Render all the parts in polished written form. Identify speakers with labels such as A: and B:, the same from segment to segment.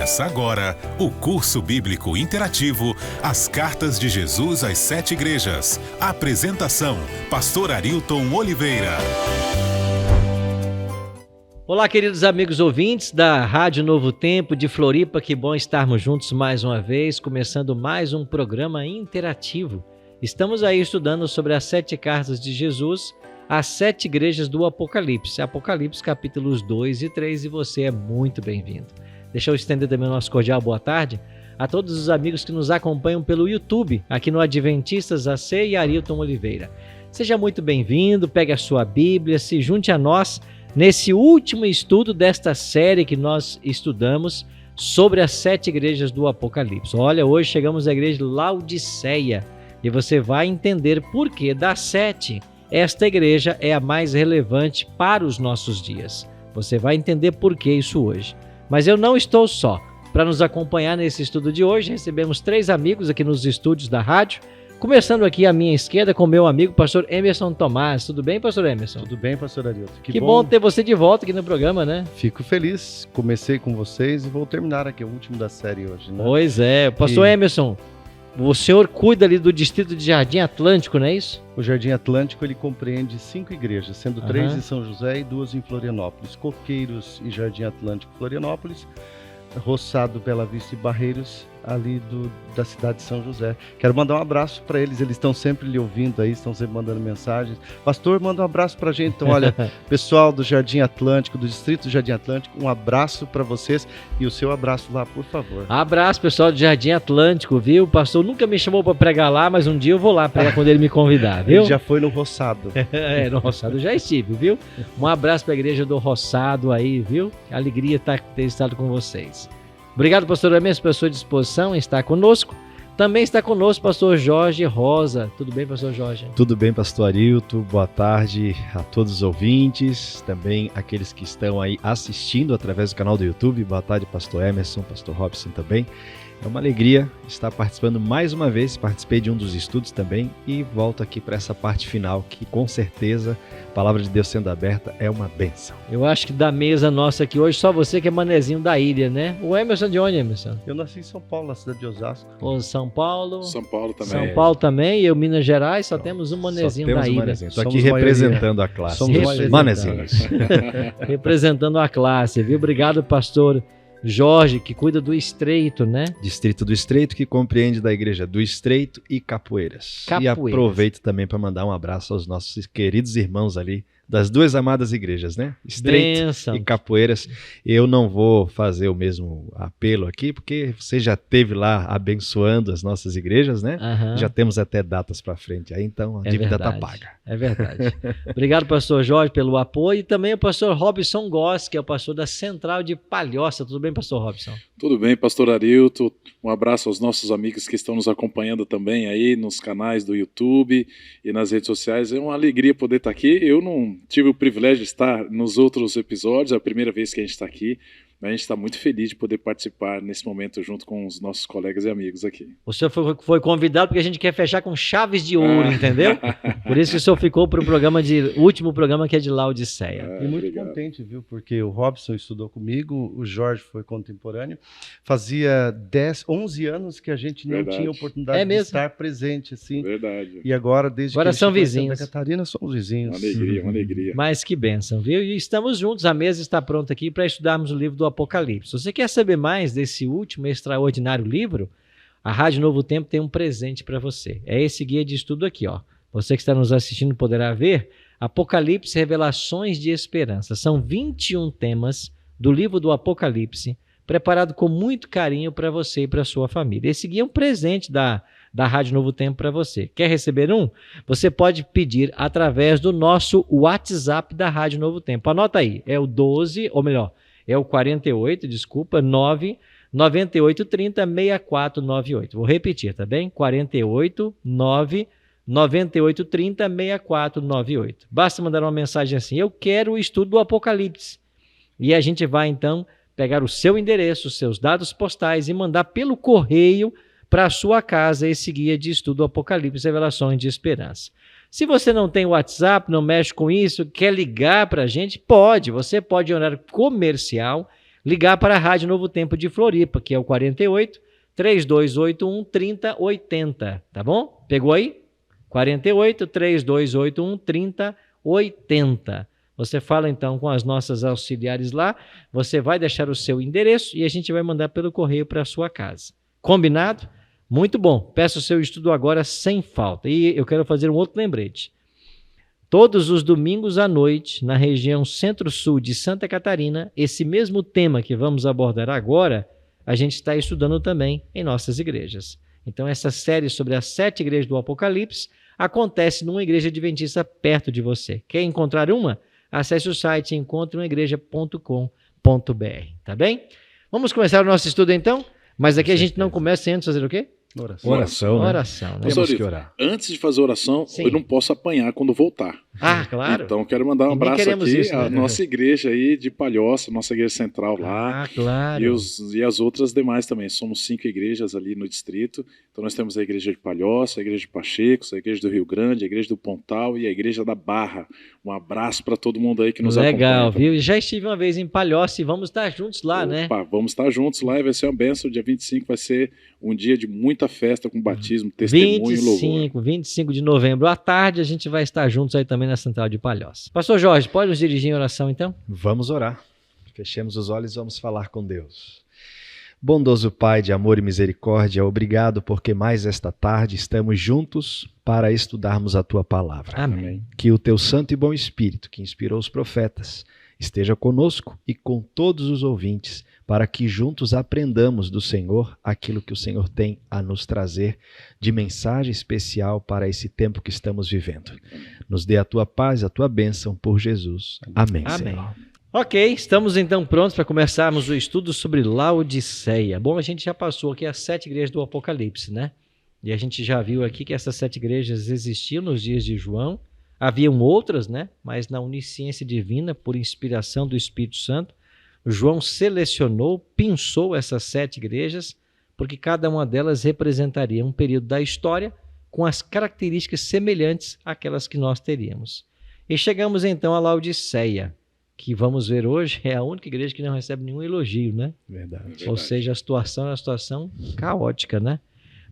A: Começa agora o curso bíblico interativo As Cartas de Jesus às 7 Igrejas. Apresentação, Pastor Arilton Oliveira.
B: Olá, queridos amigos ouvintes da Rádio Novo Tempo de Floripa, que bom estarmos juntos mais uma vez, começando mais um programa interativo. Estamos aí estudando sobre as 7 cartas de Jesus às 7 igrejas do Apocalipse. Apocalipse capítulos 2 e 3, e você é muito bem-vindo. Deixa eu estender também o nosso cordial boa tarde a todos os amigos que nos acompanham pelo YouTube, aqui no Adventistas AC e Arilton Oliveira. Seja muito bem-vindo, pegue a sua Bíblia, se junte a nós nesse último estudo desta série que nós estudamos sobre as 7 igrejas do Apocalipse. Olha, hoje chegamos à igreja de Laodiceia e você vai entender por que das 7, esta igreja é a mais relevante para os nossos dias. Você vai entender por que isso hoje. Mas eu não estou só. Para nos acompanhar nesse estudo de hoje, recebemos 3 amigos aqui nos estúdios da rádio. Começando aqui à minha esquerda com meu amigo, pastor Emerson Tomás. Tudo bem, pastor Emerson?
C: Tudo bem, pastor Arilton.
B: Que bom ter você de volta aqui no programa, né?
C: Fico feliz. Comecei com vocês e vou terminar aqui o último da série hoje, né?
B: Pois é. Pastor Emerson, o senhor cuida ali do distrito de Jardim Atlântico, não é isso?
C: O Jardim Atlântico, ele compreende 5 igrejas, sendo 3 em São José e 2 em Florianópolis. Coqueiros e Jardim Atlântico, Florianópolis. Roçado, Bela Vista e Barreiros, ali da cidade de São José. Quero mandar um abraço para eles estão sempre lhe ouvindo aí, estão sempre mandando mensagens. Pastor, manda um abraço para a gente. Então, olha, pessoal do Jardim Atlântico, do Distrito do Jardim Atlântico, um abraço para vocês e o seu abraço lá, por favor.
B: Abraço, pessoal do Jardim Atlântico, viu? O pastor nunca me chamou para pregar lá, mas um dia eu vou lá pregar quando ele me convidar, viu?
C: Ele já foi no Roçado.
B: No Roçado eu já estive, viu? Um abraço para a igreja do Roçado aí, viu? Alegria ter estado com vocês. Obrigado, pastor Emerson, pela sua disposição em estar conosco. Também está conosco o pastor Jorge Rosa. Tudo bem, pastor Jorge?
D: Tudo bem, pastor Arilton. Boa tarde a todos os ouvintes, também aqueles que estão aí assistindo através do canal do YouTube. Boa tarde, pastor Emerson, pastor Robson também. É uma alegria estar participando mais uma vez. Participei de um dos estudos também e volto aqui para essa parte final que, com certeza, a palavra de Deus sendo aberta é uma bênção.
B: Eu acho que da mesa nossa aqui hoje, só você que é manezinho da ilha, né? O Emerson de onde, Emerson?
C: Eu nasci em São Paulo, na cidade de Osasco.
B: Ou São Paulo?
E: São Paulo também.
B: São Paulo também. E eu, Minas Gerais, só temos um manezinho da ilha.
D: Estou aqui representando a classe.
C: Somos
D: manezinhos.
B: Representando a classe, viu? Obrigado, pastor Jorge, que cuida do Estreito, né?
D: Distrito do Estreito, que compreende da igreja do Estreito e Capoeiras. E aproveito também para mandar um abraço aos nossos queridos irmãos ali das 2 amadas igrejas, né? Estreito e Capoeiras. Eu não vou fazer o mesmo apelo aqui, porque você já esteve lá abençoando as nossas igrejas, né? Já temos até datas para frente aí, então a dívida está paga.
B: É verdade. Obrigado, pastor Jorge, pelo apoio, e também o pastor Robson Goss, que é o pastor da Central de Palhoça. Tudo bem, pastor Robson?
E: Tudo bem, pastor Arilton. Um abraço aos nossos amigos que estão nos acompanhando também aí nos canais do YouTube e nas redes sociais. É uma alegria poder estar aqui. Eu não tive o privilégio de estar nos outros episódios, é a primeira vez que a gente está aqui. A gente está muito feliz de poder participar nesse momento junto com os nossos colegas e amigos aqui.
B: O senhor foi convidado porque a gente quer fechar com chaves de ouro, entendeu? Por isso que o senhor ficou para o último programa que é de Laodiceia.
C: E muito contente, viu? Porque o Robson estudou comigo, o Jorge foi contemporâneo. Fazia 11 anos que a gente não tinha oportunidade de estar presente, assim.
E: Verdade.
C: E agora, desde
B: agora
C: que
B: são vizinhos.
C: Santa Catarina, somos vizinhos.
E: Uma alegria.
B: Mas que bênção, viu? E estamos juntos, a mesa está pronta aqui para estudarmos o livro do Apocalipse. Se você quer saber mais desse último extraordinário livro, a Rádio Novo Tempo tem um presente para você. É esse guia de estudo aqui, ó. Você que está nos assistindo poderá ver Apocalipse, Revelações de Esperança. São 21 temas do livro do Apocalipse, preparado com muito carinho para você e para sua família. Esse guia é um presente da Rádio Novo Tempo para você. Quer receber um? Você pode pedir através do nosso WhatsApp da Rádio Novo Tempo. Anota aí, é o 12, ou melhor, é o 48, 99830 6498. Vou repetir, tá bem? 48 99830 6498. Basta mandar uma mensagem assim: eu quero o estudo do Apocalipse. E a gente vai então pegar o seu endereço, os seus dados postais e mandar pelo correio para a sua casa esse guia de estudo do Apocalipse, Revelações de Esperança. Se você não tem WhatsApp, não mexe com isso, quer ligar para a gente, pode. Você pode em horário comercial ligar para a Rádio Novo Tempo de Floripa, que é o 48 3281 3080, tá bom? Pegou aí? 48 3281 3080. Você fala então com as nossas auxiliares lá, você vai deixar o seu endereço e a gente vai mandar pelo correio para a sua casa. Combinado? Muito bom. Peça o seu estudo agora sem falta. E eu quero fazer um outro lembrete. Todos os domingos à noite, na região centro-sul de Santa Catarina, esse mesmo tema que vamos abordar agora, a gente está estudando também em nossas igrejas. Então, essa série sobre as 7 igrejas do Apocalipse acontece numa igreja adventista perto de você. Quer encontrar uma? Acesse o site encontreumaigreja.com.br, tá bem? Vamos começar o nosso estudo então? Mas aqui a gente não começa sem antes fazer o quê?
D: Oração, né?
B: Oração, né?
E: Temos que orar. Antes de fazer oração, eu não posso apanhar quando voltar.
B: Ah, claro.
E: Então, quero mandar um abraço aqui à nossa igreja aí de Palhoça, nossa igreja central lá.
B: Ah, claro.
E: E as outras demais também. Somos 5 igrejas ali no distrito. Então, nós temos a igreja de Palhoça, a igreja de Pachecos, a igreja do Rio Grande, a igreja do Pontal e a igreja da Barra. Um abraço para todo mundo aí que nos acompanha.
B: Legal, viu? Já estive uma vez em Palhoça e vamos estar juntos lá, né?
E: Vamos estar juntos lá e vai ser uma bênção. Dia 25 vai ser um dia de muita festa com batismo, testemunho e louvor.
B: 25 de novembro à tarde, a gente vai estar juntos aí também na Central de Palhoça. Pastor Jorge, pode nos dirigir em oração então?
D: Vamos orar. Fechemos os olhos e vamos falar com Deus. Bondoso Pai de amor e misericórdia, obrigado porque mais esta tarde estamos juntos para estudarmos a Tua Palavra.
B: Amém.
D: Que o Teu Santo e Bom Espírito, que inspirou os profetas, esteja conosco e com todos os ouvintes, para que juntos aprendamos do Senhor aquilo que o Senhor tem a nos trazer de mensagem especial para esse tempo que estamos vivendo. Nos dê a Tua paz, a Tua bênção por Jesus. Amém. Senhor.
B: Ok, estamos então prontos para começarmos o estudo sobre Laodiceia. Bom, a gente já passou aqui as 7 igrejas do Apocalipse, né? E a gente já viu aqui que essas 7 igrejas existiam nos dias de João. Haviam outras, né? Mas na onisciência divina, por inspiração do Espírito Santo, João selecionou, pensou essas 7 igrejas, porque cada uma delas representaria um período da história com as características semelhantes àquelas que nós teríamos. E chegamos então a Laodiceia, que vamos ver hoje é a única igreja que não recebe nenhum elogio, né?
D: Verdade.
B: Ou seja, a situação é uma situação caótica, né?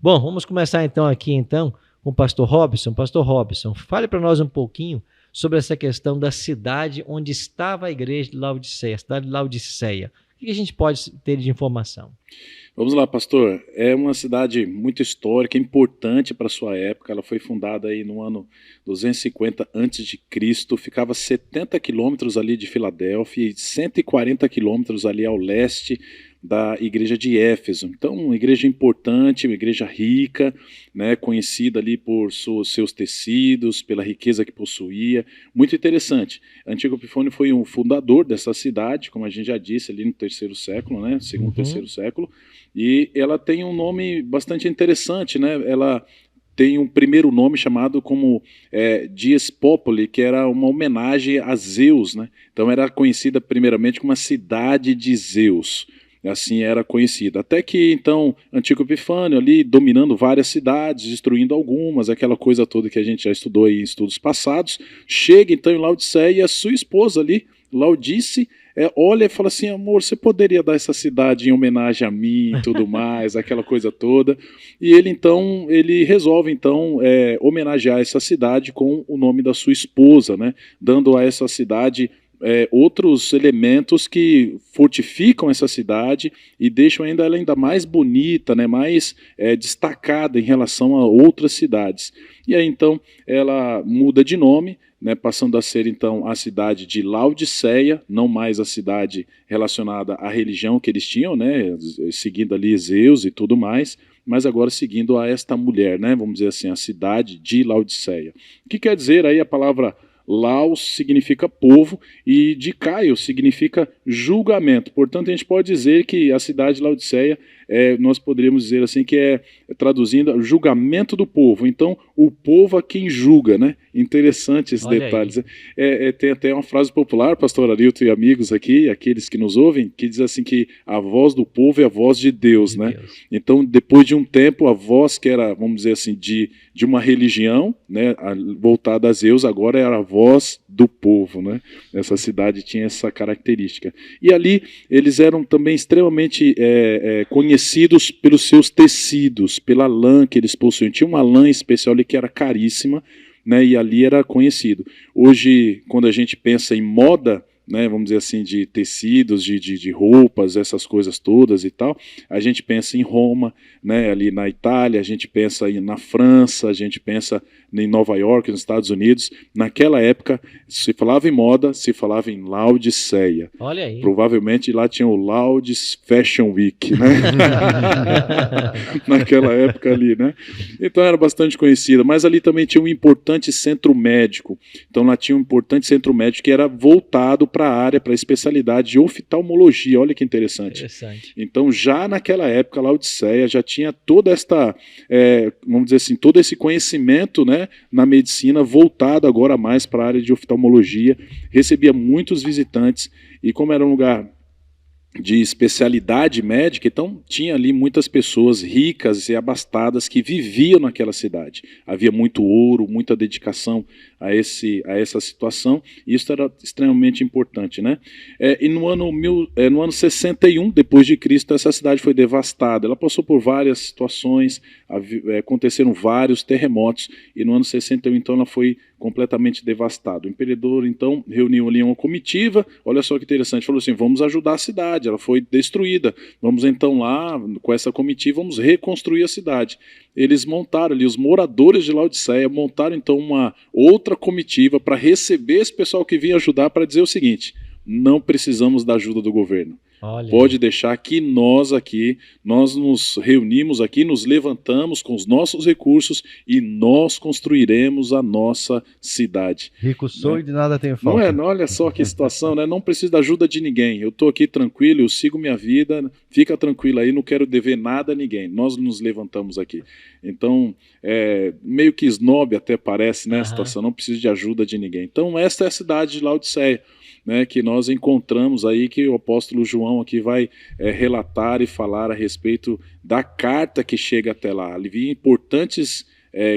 B: Bom, vamos começar então aqui com o pastor Robson. Pastor Robson, fale para nós um pouquinho sobre essa questão da cidade onde estava a igreja de Laodiceia, a cidade de Laodiceia. O que a gente pode ter de informação?
E: Vamos lá, pastor. É uma cidade muito histórica, importante para a sua época. Ela foi fundada aí no ano 250 a.C., ficava 70 quilômetros ali de Filadélfia e 140 quilômetros ali ao leste da igreja de Éfeso. Então, uma igreja importante, uma igreja rica, né, conhecida ali por seus tecidos, pela riqueza que possuía. Muito interessante. Antíoco Epifânio foi um fundador dessa cidade, como a gente já disse, ali no 3º século, né, segundo, 3º século, e ela tem um nome bastante interessante, né, ela tem um primeiro nome chamado como Dies Populi, que era uma homenagem a Zeus, né? Então era conhecida primeiramente como a cidade de Zeus. Assim era conhecida. Até que, então, Antíoco Epifânio ali, dominando várias cidades, destruindo algumas, aquela coisa toda que a gente já estudou aí em estudos passados, chega então em Laodiceia e a sua esposa ali, Laodice, olha e fala assim, amor, você poderia dar essa cidade em homenagem a mim e tudo mais, aquela coisa toda. E ele resolve então homenagear essa cidade com o nome da sua esposa, né? Dando a essa cidade outros elementos que fortificam essa cidade e deixam ela ainda mais bonita, né, mais destacada em relação a outras cidades. E aí então ela muda de nome, né, passando a ser então a cidade de Laodiceia, não mais a cidade relacionada à religião que eles tinham, né, seguindo ali Zeus e tudo mais, mas agora seguindo a esta mulher, né, vamos dizer assim, a cidade de Laodiceia. O que quer dizer aí a palavra Laos significa povo e Dicaio significa julgamento. Portanto, a gente pode dizer que a cidade de Laodiceia nós poderíamos dizer assim que traduzindo, julgamento do povo. Então, o povo a quem julga, né? Interessante esses detalhes. Tem até uma frase popular, pastor Arilton e amigos aqui, aqueles que nos ouvem, que diz assim que a voz do povo é a voz de Deus, né? Então, depois de um tempo, a voz que era, vamos dizer assim, de uma religião, né, voltada a Zeus, agora era a voz do povo, né? Essa cidade tinha essa característica. E ali eles eram também extremamente conhecidos pelos seus tecidos, pela lã que eles possuíam. Tinha uma lã especial ali que era caríssima, né, e ali era conhecido. Hoje, quando a gente pensa em moda, né, vamos dizer assim, de tecidos, de roupas, essas coisas todas e tal, a gente pensa em Roma, né, ali na Itália, a gente pensa na França, a gente pensa em Nova York, nos Estados Unidos. Naquela época, se falava em moda, se falava em Laodiceia.
B: Olha aí.
E: Provavelmente lá tinha o Laudes Fashion Week, né? Naquela época ali, né? Então era bastante conhecida, mas ali também tinha um importante centro médico. Então lá tinha um importante centro médico que era voltado para a área, para a especialidade de oftalmologia. Olha que interessante. Então já naquela época, Laodiceia já tinha toda esta, vamos dizer assim, todo esse conhecimento, né, na medicina, voltado agora mais para a área de oftalmologia, recebia muitos visitantes, e como era um lugar de especialidade médica, então tinha ali muitas pessoas ricas e abastadas que viviam naquela cidade. Havia muito ouro, muita dedicação a essa situação, e isso era extremamente importante, né? E no ano 61 depois de Cristo, essa cidade foi devastada. Ela passou por várias situações, aconteceram vários terremotos, e no ano 61 então ela foi completamente devastada. O imperador então reuniu ali uma comitiva. Olha só que interessante, falou assim: vamos ajudar a cidade, ela foi destruída, vamos então lá com essa comitiva, vamos reconstruir a cidade. Eles montaram ali, os moradores de Laodiceia montaram então uma outra comitiva para receber esse pessoal que vinha ajudar, para dizer o seguinte: não precisamos da ajuda do governo. Pode deixar que nós nos reunimos aqui, nos levantamos com os nossos recursos e nós construiremos a nossa cidade.
C: Rico sou, né? E de nada tenho falta.
E: Não olha só que situação, né? Não preciso da ajuda de ninguém. Eu estou aqui tranquilo, eu sigo minha vida, fica tranquilo aí, não quero dever nada a ninguém. Nós nos levantamos aqui. Então, meio que snob até parece, né? A situação, não preciso de ajuda de ninguém. Então, esta é a cidade de Laodiceia, né, que nós encontramos aí, que o apóstolo João aqui vai relatar e falar a respeito da carta que chega até lá. Havia importantes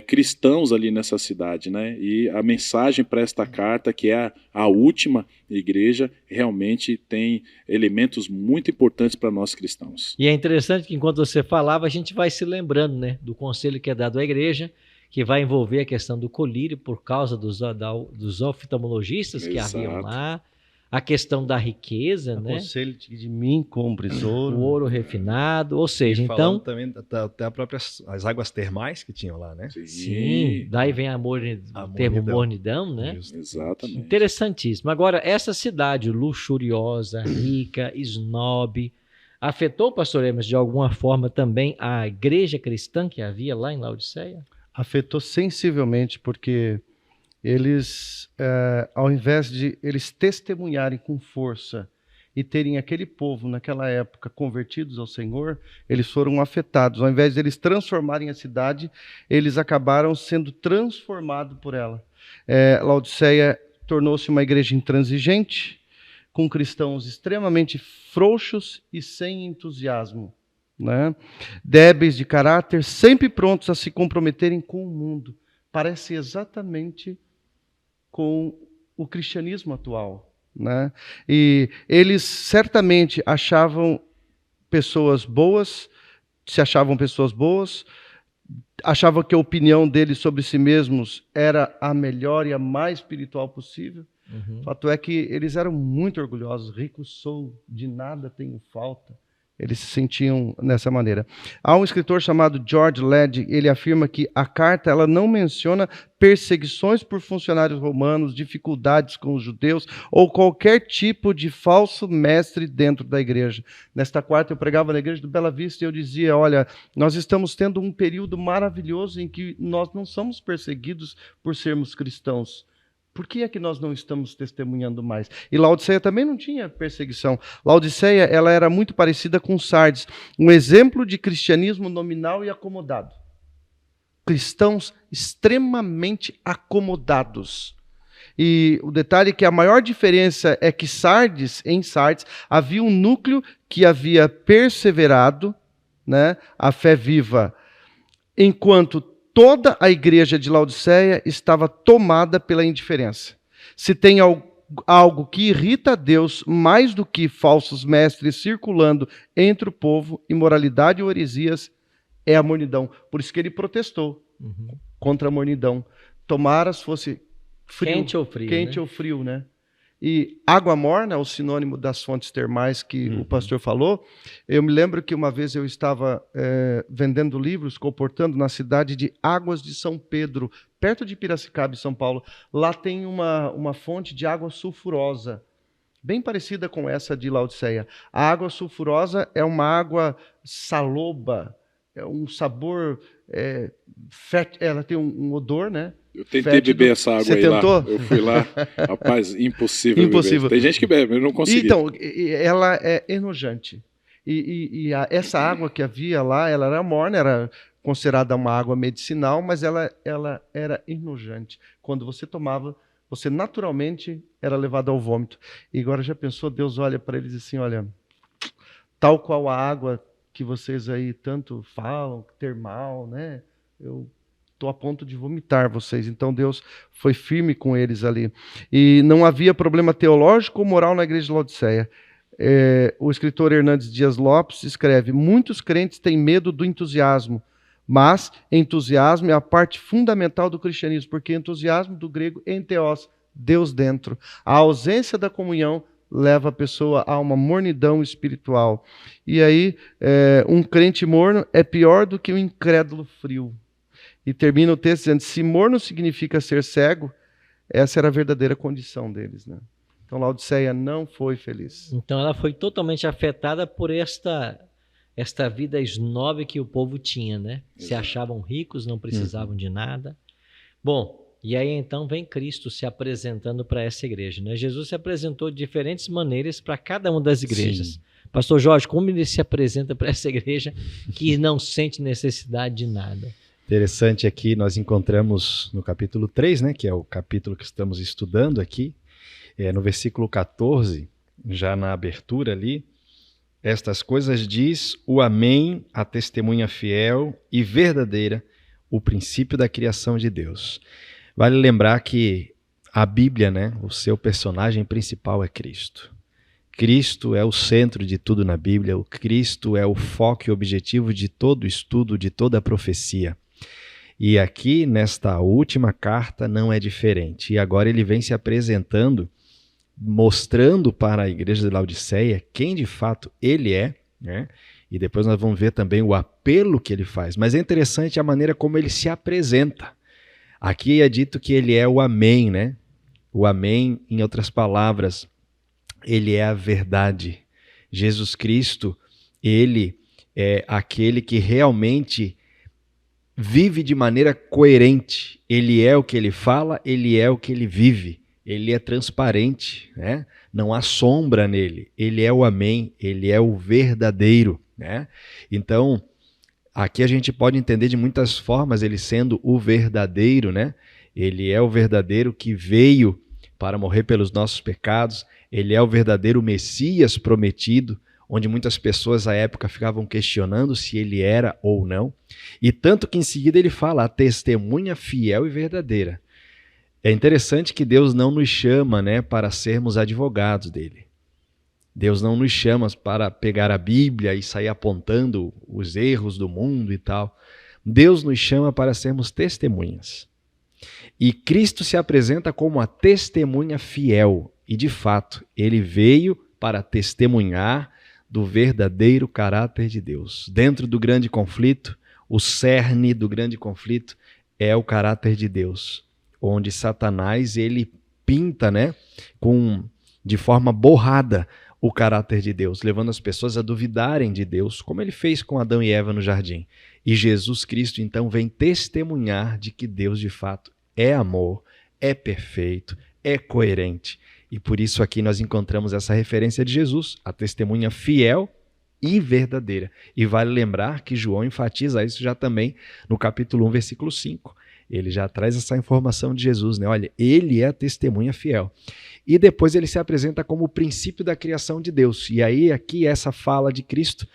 E: cristãos ali nessa cidade, né, e a mensagem para esta carta, que é a última igreja, realmente tem elementos muito importantes para nós cristãos.
B: E é interessante que enquanto você falava, a gente vai se lembrando, né, do conselho que é dado à igreja, que vai envolver a questão do colírio por causa dos oftalmologistas que haviam lá, a questão da riqueza, né?
C: Aconselho de mim, compres ouro.
B: O ouro refinado, ou seja, então...
D: também até as águas termais que tinham lá, né?
B: Sim, daí vem o termo mornidão, né?
E: Isso. Exatamente.
B: Interessantíssimo. Agora, essa cidade luxuriosa, rica, snob, afetou, pastor Hermes, de alguma forma também a igreja cristã que havia lá em Laodiceia?
C: Afetou sensivelmente, porque eles, ao invés de eles testemunharem com força e terem aquele povo naquela época convertidos ao Senhor, eles foram afetados. Ao invés de eles transformarem a cidade, eles acabaram sendo transformados por ela. Laodiceia tornou-se uma igreja intransigente, com cristãos extremamente frouxos e sem entusiasmo, né? Débeis de caráter, sempre prontos a se comprometerem com o mundo. Parece exatamente com o cristianismo atual, né? E eles certamente achavam pessoas boas, achavam que a opinião deles sobre si mesmos era a melhor e a mais espiritual possível. O fato é que eles eram muito orgulhosos. Rico sou, de nada tenho falta. Eles se sentiam dessa maneira. Há um escritor chamado George Led, ele afirma que a carta ela não menciona perseguições por funcionários romanos, dificuldades com os judeus ou qualquer tipo de falso mestre dentro da igreja. Nesta quarta eu pregava na igreja do Bela Vista e eu dizia: olha, nós estamos tendo um período maravilhoso em que nós não somos perseguidos por sermos cristãos. Por que é que nós não estamos testemunhando mais? E Laodiceia também não tinha perseguição. Laodiceia, ela era muito parecida com Sardes, um exemplo de cristianismo nominal e acomodado. Cristãos extremamente acomodados. E o detalhe é que a maior diferença é que em Sardes, havia um núcleo que havia perseverado, né, a fé viva, enquanto toda a igreja de Laodiceia estava tomada pela indiferença. Se tem algo que irrita a Deus mais do que falsos mestres circulando entre o povo, imoralidade ou heresias, é a mornidão. Por isso que ele protestou contra a mornidão. Tomara se fosse frio, quente ou frio, né? E água morna é o sinônimo das fontes termais que o pastor falou. Eu me lembro que uma vez eu estava vendendo livros, comportando na cidade de Águas de São Pedro, perto de Piracicaba, em São Paulo. Lá tem uma fonte de água sulfurosa, bem parecida com essa de Laodiceia. A água sulfurosa é uma água saloba, é um sabor fétido, ela tem um odor, né?
E: Eu tentei beber essa água. Você aí tentou? Lá. Eu fui lá, rapaz, impossível.
C: Impossível.
E: Tem gente que bebe, eu não consegui.
C: Então, ela é enojante. Essa água que havia lá, ela era morna, era considerada uma água medicinal, mas ela era enojante. Quando você tomava, você naturalmente era levado ao vômito. E agora já pensou, Deus olha para eles assim, olha, tal qual a água que vocês aí tanto falam, termal, né? Eu estou a ponto de vomitar vocês. Então Deus foi firme com eles ali. E não havia problema teológico ou moral na igreja de Laodiceia. O escritor Hernandes Dias Lopes escreve: muitos crentes têm medo do entusiasmo, mas entusiasmo é a parte fundamental do cristianismo, porque entusiasmo do grego enteos, Deus dentro. A ausência da comunhão leva a pessoa a uma mornidão espiritual. E aí, um crente morno é pior do que um incrédulo frio. E termina o texto dizendo: se morno significa ser cego, essa era a verdadeira condição deles, né? Então Laodiceia não foi feliz.
B: Então ela foi totalmente afetada por esta vida esnobe que o povo tinha, né? Se achavam ricos, não precisavam de nada. Bom, e aí então vem Cristo se apresentando para essa igreja, né? Jesus se apresentou de diferentes maneiras para cada uma das igrejas. Sim. Pastor Jorge, como ele se apresenta para essa igreja que não sente necessidade de nada?
D: Interessante aqui, nós encontramos no capítulo 3, né, que é o capítulo que estamos estudando aqui, no versículo 14, já na abertura ali, estas coisas diz o Amém, a testemunha fiel e verdadeira, o princípio da criação de Deus. Vale lembrar que a Bíblia, né, o seu personagem principal é Cristo. Cristo é o centro de tudo na Bíblia, o Cristo é o foco e objetivo de todo o estudo, de toda a profecia. E aqui, nesta última carta, não é diferente. E agora ele vem se apresentando, mostrando para a igreja de Laodiceia quem de fato ele é, né? E depois nós vamos ver também o apelo que ele faz. Mas é interessante a maneira como ele se apresenta. Aqui é dito que ele é o Amém, né? O Amém, em outras palavras, ele é a verdade. Jesus Cristo, ele é aquele que realmente vive de maneira coerente. Ele é o que ele fala, ele é o que ele vive. Ele é transparente, né? Não há sombra nele. Ele é o Amém, ele é o verdadeiro, né? Então, aqui a gente pode entender de muitas formas ele sendo o verdadeiro, né? Ele é o verdadeiro que veio para morrer pelos nossos pecados. Ele é o verdadeiro Messias prometido, onde muitas pessoas à época ficavam questionando se ele era ou não. E tanto que em seguida ele fala a testemunha fiel e verdadeira. É interessante que Deus não nos chama, né, para sermos advogados dele. Deus não nos chama para pegar a Bíblia e sair apontando os erros do mundo e tal. Deus nos chama para sermos testemunhas. E Cristo se apresenta como a testemunha fiel. E de fato, ele veio para testemunhar do verdadeiro caráter de Deus. Dentro do grande conflito, o cerne do grande conflito é o caráter de Deus, onde Satanás ele pinta, né, de forma borrada o caráter de Deus, levando as pessoas a duvidarem de Deus, como ele fez com Adão e Eva no jardim. E Jesus Cristo então vem testemunhar de que Deus de fato é amor, é perfeito, é coerente. E por isso aqui nós encontramos essa referência de Jesus, a testemunha fiel e verdadeira. E vale lembrar que João enfatiza isso já também no capítulo 1, versículo 5. Ele já traz essa informação de Jesus, né? Olha, ele é a testemunha fiel. E depois ele se apresenta como o princípio da criação de Deus. E aí aqui essa fala de Cristo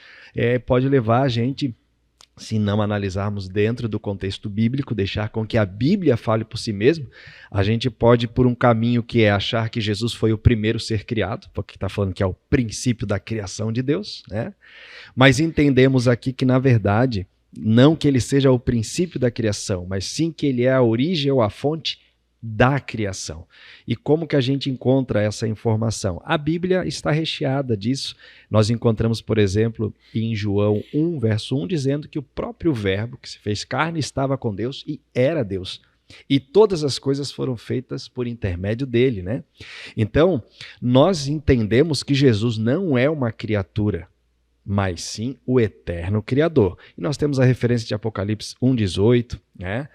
D: pode levar a gente, se não analisarmos dentro do contexto bíblico, deixar com que a Bíblia fale por si mesmo, a gente pode ir por um caminho que é achar que Jesus foi o primeiro ser criado, porque está falando que é o princípio da criação de Deus, né? Mas entendemos aqui que, na verdade, não que ele seja o princípio da criação, mas sim que ele é a origem ou a fonte da criação. E como que a gente encontra essa informação? A Bíblia está recheada disso. Nós encontramos, por exemplo, em João 1, verso 1, dizendo que o próprio Verbo que se fez carne estava com Deus e era Deus. E todas as coisas foram feitas por intermédio dele, né? Então, nós entendemos que Jesus não é uma criatura, mas sim o eterno Criador. E nós temos a referência de Apocalipse 1,18, né?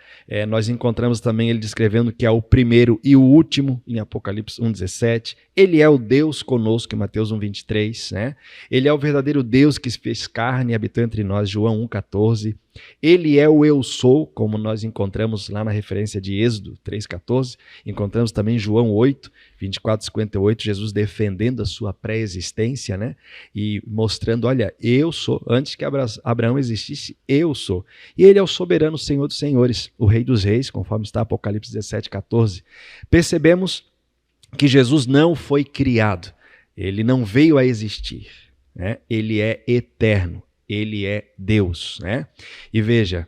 D: Nós encontramos também ele descrevendo que é o primeiro e o último em Apocalipse 1,17. Ele é o Deus conosco em Mateus 1,23, né? Ele é o verdadeiro Deus que se fez carne e habitou entre nós, João 1,14. Ele é o eu sou, como nós encontramos lá na referência de Êxodo 3,14. Encontramos também João 8, 24, 58, Jesus defendendo a sua pré-existência, né? E mostrando, olha, eu sou, antes que Abraão existisse, eu sou. E ele é o soberano Senhor dos senhores, o Rei dos reis, conforme está Apocalipse 17, 14. Percebemos que Jesus não foi criado, ele não veio a existir, né? Ele é eterno. Ele é Deus, né? E veja,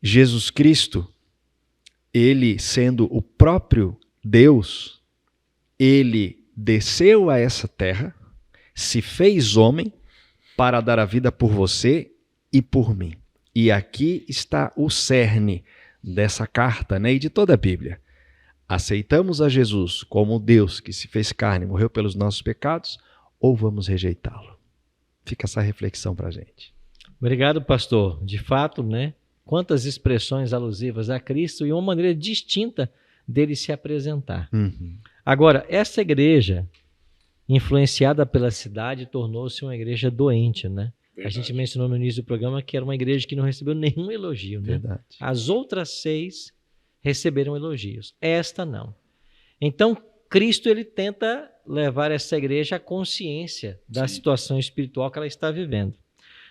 D: Jesus Cristo, ele sendo o próprio Deus, ele desceu a essa terra, se fez homem para dar a vida por você e por mim. E aqui está o cerne dessa carta, né? E de toda a Bíblia. Aceitamos a Jesus como Deus que se fez carne e morreu pelos nossos pecados, ou vamos rejeitá-lo? Fica essa reflexão para a gente.
B: Obrigado, pastor. De fato, né? Quantas expressões alusivas a Cristo e uma maneira distinta dele se apresentar.
D: Uhum.
B: Agora, essa igreja, influenciada pela cidade, tornou-se uma igreja doente, né? Verdade. A gente mencionou no início do programa que era uma igreja que não recebeu nenhum elogio, né?
D: Verdade.
B: As outras 6 receberam elogios. Esta não. Então, Cristo ele tenta levar essa igreja à consciência da situação espiritual que ela está vivendo.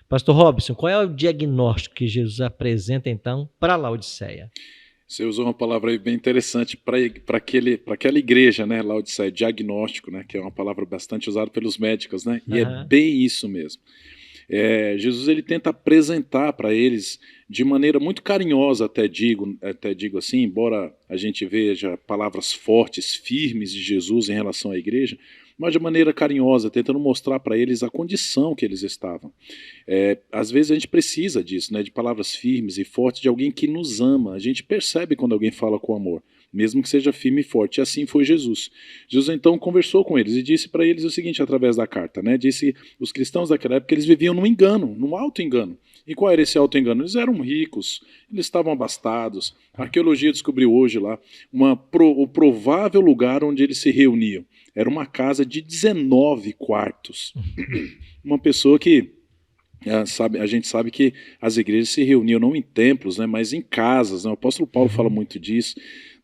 B: Pastor Robson, qual é o diagnóstico que Jesus apresenta, então, para Laodiceia?
E: Você usou uma palavra aí bem interessante para aquela igreja, né, Laodiceia, diagnóstico, né, que é uma palavra bastante usada pelos médicos, né, e é bem isso mesmo. Jesus ele tenta apresentar para eles de maneira muito carinhosa, até digo assim, embora a gente veja palavras fortes, firmes de Jesus em relação à igreja, mas de maneira carinhosa, tentando mostrar para eles a condição que eles estavam. Às vezes a gente precisa disso, né, de palavras firmes e fortes de alguém que nos ama. A gente percebe quando alguém fala com amor, mesmo que seja firme e forte. E assim foi Jesus. Jesus então conversou com eles e disse para eles o seguinte através da carta, né? Disse os cristãos daquela época que eles viviam num engano, num auto-engano. E qual era esse auto-engano? Eles eram ricos, eles estavam abastados. A arqueologia descobriu hoje lá o provável lugar onde eles se reuniam. Era uma casa de 19 quartos. Uma pessoa que... a gente sabe que as igrejas se reuniam não em templos, né, mas em casas, né? O apóstolo Paulo fala muito disso,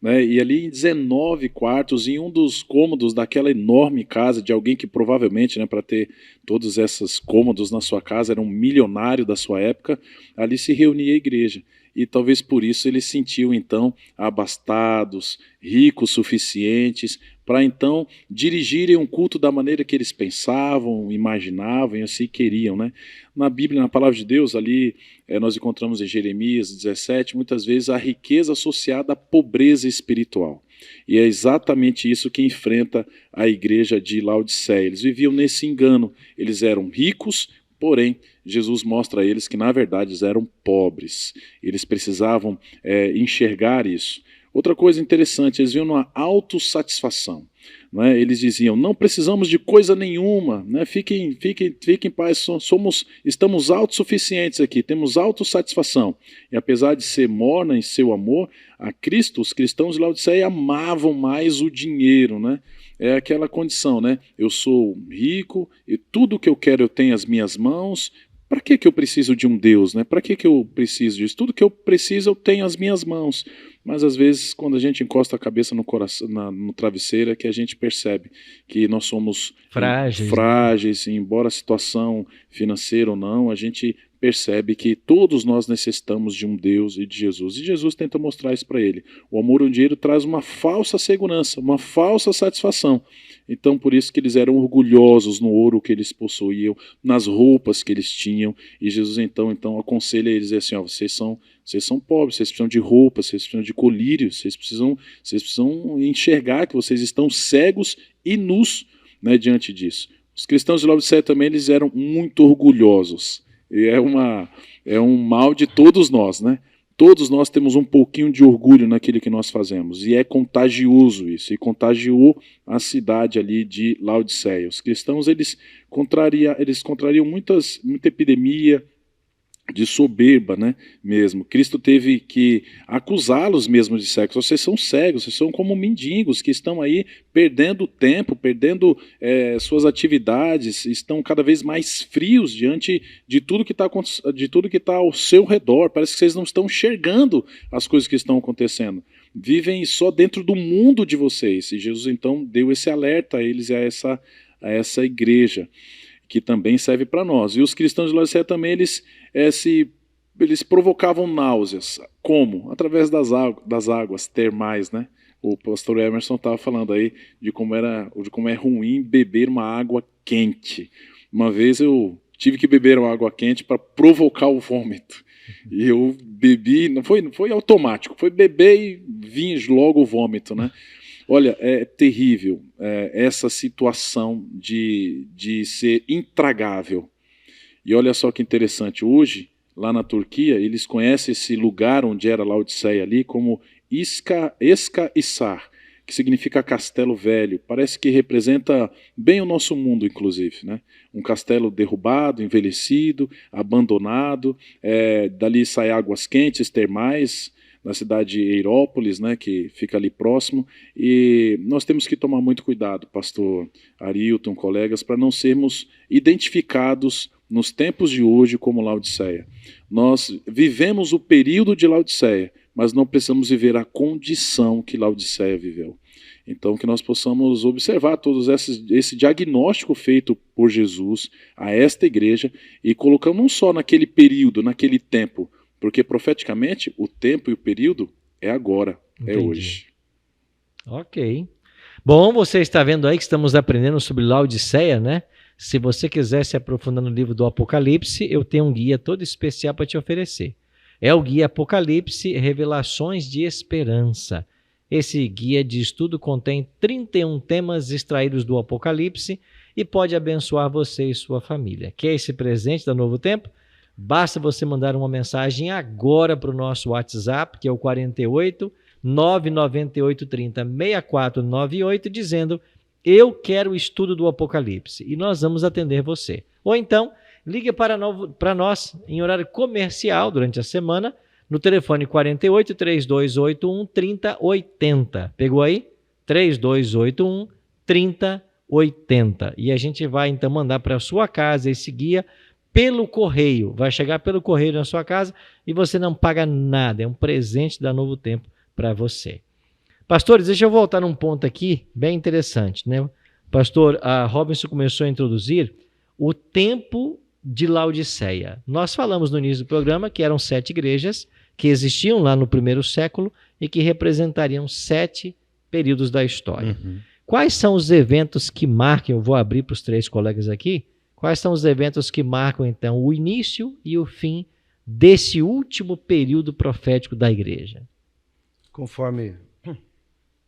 E: né? E ali em 19 quartos, em um dos cômodos daquela enorme casa de alguém que provavelmente, né, para ter todos esses cômodos na sua casa, era um milionário da sua época, ali se reunia a igreja. E talvez por isso eles se sentiam então abastados, ricos suficientes, para então dirigirem um culto da maneira que eles pensavam, imaginavam e assim queriam, né? Na Bíblia, na Palavra de Deus, ali nós encontramos em Jeremias 17, muitas vezes a riqueza associada à pobreza espiritual. E é exatamente isso que enfrenta a igreja de Laodiceia. Eles viviam nesse engano, eles eram ricos, porém, Jesus mostra a eles que, na verdade, eles eram pobres. Eles precisavam enxergar isso. Outra coisa interessante, eles viam uma autossatisfação. Né? Eles diziam, não precisamos de coisa nenhuma, né? Fiquem em paz, estamos autossuficientes aqui, temos autossatisfação. E apesar de ser morna em seu amor a Cristo, os cristãos de Laodiceia amavam mais o dinheiro, né? É aquela condição, né? Eu sou rico e tudo que eu quero eu tenho às minhas mãos. Para que eu preciso de um Deus, né? Para que eu preciso disso? Tudo que eu preciso eu tenho às minhas mãos. Mas às vezes, quando a gente encosta a cabeça no coração, no travesseiro, é que a gente percebe que nós somos frágeis, né? Embora a situação financeira ou não, a gente percebe que todos nós necessitamos de um Deus e de Jesus. E Jesus tenta mostrar isso para ele. O amor ao dinheiro traz uma falsa segurança, uma falsa satisfação. Então, por isso que eles eram orgulhosos no ouro que eles possuíam, nas roupas que eles tinham. E Jesus, então aconselha eles assim, ó, vocês são pobres, vocês precisam de roupas, vocês precisam de colírios, vocês precisam enxergar que vocês estão cegos e nus, né, diante disso. Os cristãos de Laodiceia também, eles eram muito orgulhosos. E é um mal de todos nós, né? Todos nós temos um pouquinho de orgulho naquilo que nós fazemos, e é contagioso isso, e contagiou a cidade ali de Laodiceia. Os cristãos, eles contrariam muita epidemia de soberba, né, mesmo. Cristo teve que acusá-los mesmo de cegos. Vocês são cegos, vocês são como mendigos que estão aí perdendo tempo, perdendo suas atividades, estão cada vez mais frios diante de tudo que está ao seu redor. Parece que vocês não estão enxergando as coisas que estão acontecendo. Vivem só dentro do mundo de vocês. E Jesus então deu esse alerta a eles e a essa igreja, que também serve para nós. E os cristãos de Laodiceia também, eles provocavam náuseas. Como? Através das águas termais, né? O pastor Emerson estava falando aí de como é ruim beber uma água quente. Uma vez eu tive que beber uma água quente para provocar o vômito. E eu bebi, não foi automático, foi beber e vinha logo o vômito, né? Olha, é terrível essa situação de ser intragável. E olha só que interessante, hoje, lá na Turquia, eles conhecem esse lugar onde era Laodiceia ali como Eska-Hisar, que significa castelo velho. Parece que representa bem o nosso mundo, inclusive, né? Um castelo derrubado, envelhecido, abandonado, dali saem águas quentes, termais, na cidade de Hierópolis, né, que fica ali próximo, e nós temos que tomar muito cuidado, pastor Arilton, colegas, para não sermos identificados nos tempos de hoje como Laodiceia. Nós vivemos o período de Laodiceia, mas não precisamos viver a condição que Laodiceia viveu. Então, que nós possamos observar todos esse diagnóstico feito por Jesus a esta igreja e colocando não só naquele período, naquele tempo, porque profeticamente o tempo e o período é agora, Entendi. É hoje.
B: Ok. Bom, você está vendo aí que estamos aprendendo sobre Laodiceia, né? Se você quiser se aprofundar no livro do Apocalipse, eu tenho um guia todo especial para te oferecer. É o guia Apocalipse, Revelações de Esperança. Esse guia de estudo contém 31 temas extraídos do Apocalipse e pode abençoar você e sua família. Quer esse presente da Novo Tempo? Basta você mandar uma mensagem agora para o nosso WhatsApp, que é o 48 998 30 6498, dizendo: eu quero o estudo do Apocalipse, e nós vamos atender você. Ou então, ligue para nós em horário comercial durante a semana, no telefone 48 3281 3080. Pegou aí? 3281 3080. E a gente vai então mandar para a sua casa esse guia pelo correio. Vai chegar pelo correio na sua casa e você não paga nada. É um presente da Novo Tempo para você. Pastores, deixa eu voltar num ponto aqui bem interessante, né? Pastor Robinson começou a introduzir o tempo de Laodiceia. Nós falamos no início do programa que eram 7 igrejas que existiam lá no primeiro século e que representariam 7 períodos da história. Uhum. Quais são os eventos que marcam, eu vou abrir para os 3 colegas aqui, quais são os eventos que marcam, então, o início e o fim desse último período profético da igreja?
C: Conforme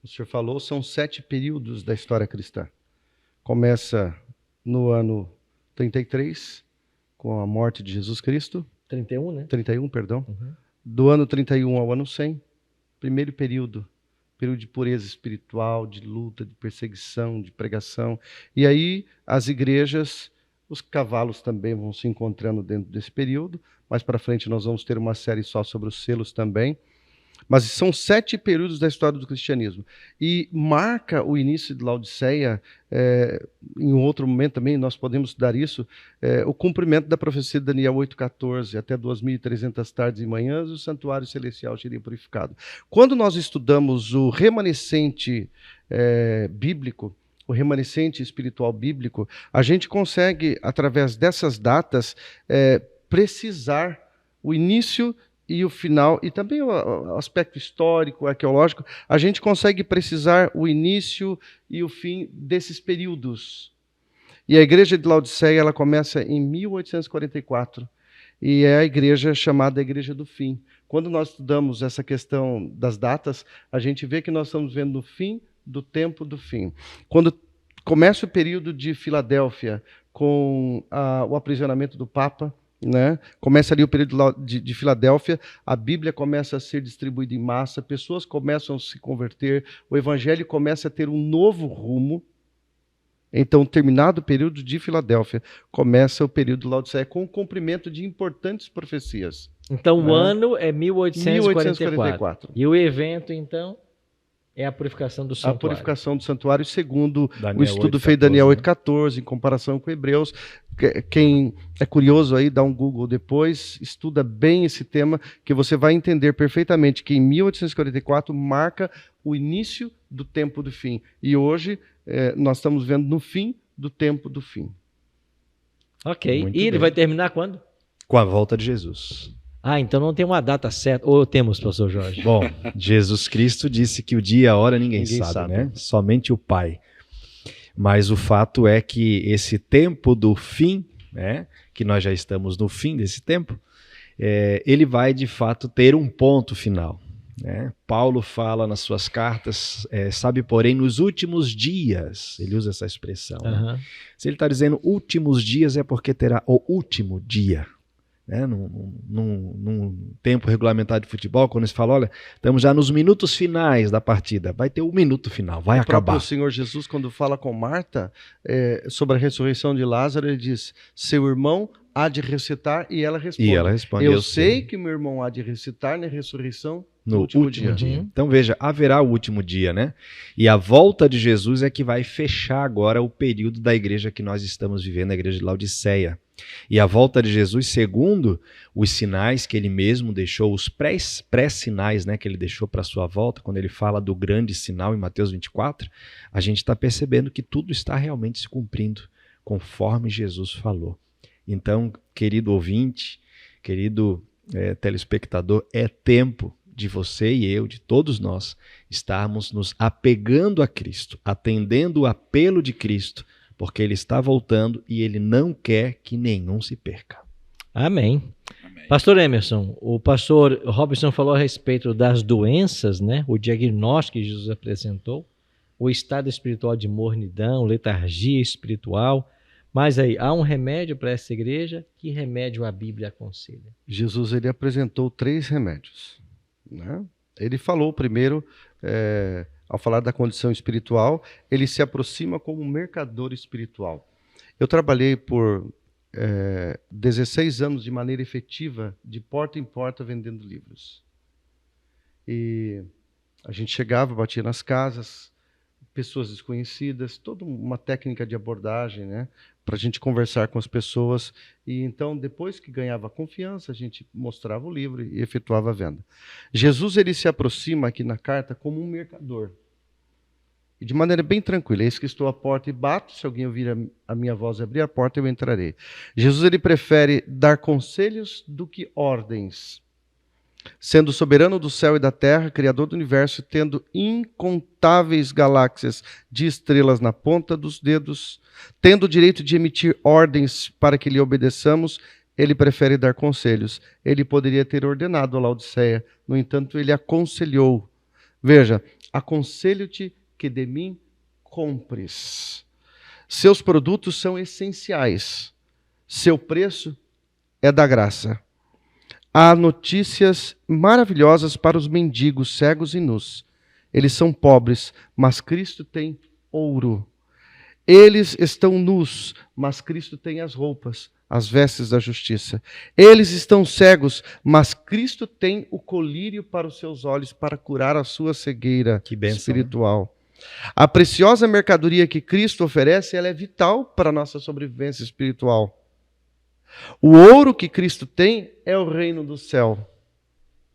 C: o senhor falou, são 7 períodos da história cristã. Começa no ano 33, com a morte de Jesus Cristo.
B: 31, né?
C: 31, perdão. Uhum. Do ano 31 ao ano 100, primeiro período período de pureza espiritual, de luta, de perseguição, de pregação. E aí as igrejas, os cavalos também vão se encontrando dentro desse período. Mais para frente nós vamos ter uma série só sobre os selos também. Mas são 7 períodos da história do cristianismo. E marca o início de Laodiceia, em outro momento também nós podemos estudar isso, o cumprimento da profecia de Daniel 8,14, até 2.300 tardes e manhãs, o santuário celestial seria purificado. Quando nós estudamos o remanescente bíblico, o remanescente espiritual bíblico, a gente consegue, através dessas datas, precisar o início e o final, e também o aspecto histórico, arqueológico, a gente consegue precisar o início e o fim desses períodos. E a igreja de Laodiceia, ela começa em 1844, e é a igreja chamada Igreja do Fim. Quando nós estudamos essa questão das datas, a gente vê que nós estamos vendo o fim do tempo do fim. Quando começa o período de Filadélfia, com o aprisionamento do Papa, né? Começa ali o período de Filadélfia, a Bíblia começa a ser distribuída em massa, pessoas começam a se converter, o evangelho começa a ter um novo rumo. Então, terminado o período de Filadélfia, começa o período de Laodiceia com o cumprimento de importantes profecias.
B: Então, o ano é 1844. E o evento, então, é a purificação do santuário.
C: A purificação do santuário, segundo o estudo feito de Daniel 8,14, em comparação com Hebreus. Quem é curioso aí, dá um Google depois, estuda bem esse tema, que você vai entender perfeitamente que em 1844 marca o início do tempo do fim. E hoje nós estamos vendo no fim do tempo do fim.
B: Ok. Muito e ele vai terminar quando?
D: Com a volta de Jesus.
B: Então não tem uma data certa. Ou temos, pastor Jorge?
D: Bom, Jesus Cristo disse que o dia e a hora ninguém sabe, né? Somente o Pai. Mas o fato é que esse tempo do fim, né, que nós já estamos no fim desse tempo, ele vai de fato ter um ponto final. Né? Paulo fala nas suas cartas, sabe, porém, nos últimos dias, ele usa essa expressão. Né? Se ele está dizendo últimos dias, é porque terá o último dia. Né? Num tempo regulamentado de futebol, quando se fala, olha, estamos já nos minutos finais da partida, vai ter o minuto final, vai acabar.
C: O Senhor Jesus, quando fala com Marta sobre a ressurreição de Lázaro, ele diz, seu irmão há de ressuscitar, e ela responde, eu sei que meu irmão há de ressuscitar na ressurreição no último dia.
D: Então veja, haverá o último dia, né? E a volta de Jesus é que vai fechar agora o período da igreja que nós estamos vivendo, a igreja de Laodiceia. E a volta de Jesus, segundo os sinais que ele mesmo deixou, os pré-sinais, né, que ele deixou para a sua volta, quando ele fala do grande sinal em Mateus 24, a gente está percebendo que tudo está realmente se cumprindo, conforme Jesus falou. Então, querido ouvinte, querido telespectador, é tempo de você e eu, de todos nós, estarmos nos apegando a Cristo, atendendo o apelo de Cristo, porque Ele está voltando e Ele não quer que nenhum se perca.
B: Amém. Pastor Emerson, o pastor Robson falou a respeito das doenças, né? O diagnóstico que Jesus apresentou, o estado espiritual de mornidão, letargia espiritual. Mas aí, há um remédio para essa igreja? Que remédio a Bíblia aconselha?
C: Jesus, ele apresentou 3 remédios. Né? Ele falou primeiro, ao falar da condição espiritual, ele se aproxima como um mercador espiritual. Eu trabalhei por 16 anos de maneira efetiva, de porta em porta, vendendo livros. E a gente chegava, batia nas casas, pessoas desconhecidas, toda uma técnica de abordagem, né, para a gente conversar com as pessoas. E então, depois que ganhava confiança, a gente mostrava o livro e efetuava a venda. Jesus, ele se aproxima aqui na carta como um mercador. E de maneira bem tranquila, eis que estou à porta e bato, se alguém ouvir a minha voz e abrir a porta, eu entrarei. Jesus, ele prefere dar conselhos do que ordens. Sendo soberano do céu e da terra, criador do universo, tendo incontáveis galáxias de estrelas na ponta dos dedos, tendo o direito de emitir ordens para que lhe obedeçamos, ele prefere dar conselhos. Ele poderia ter ordenado a Laodiceia, no entanto, ele aconselhou. Veja, aconselho-te que de mim compres. Seus produtos são essenciais. Seu preço é da graça. Há notícias maravilhosas para os mendigos, cegos e nus. Eles são pobres, mas Cristo tem ouro. Eles estão nus, mas Cristo tem as roupas, as vestes da justiça. Eles estão cegos, mas Cristo tem o colírio para os seus olhos, para curar a sua cegueira espiritual. A preciosa mercadoria que Cristo oferece, ela é vital para a nossa sobrevivência espiritual. O ouro que Cristo tem é o reino do céu.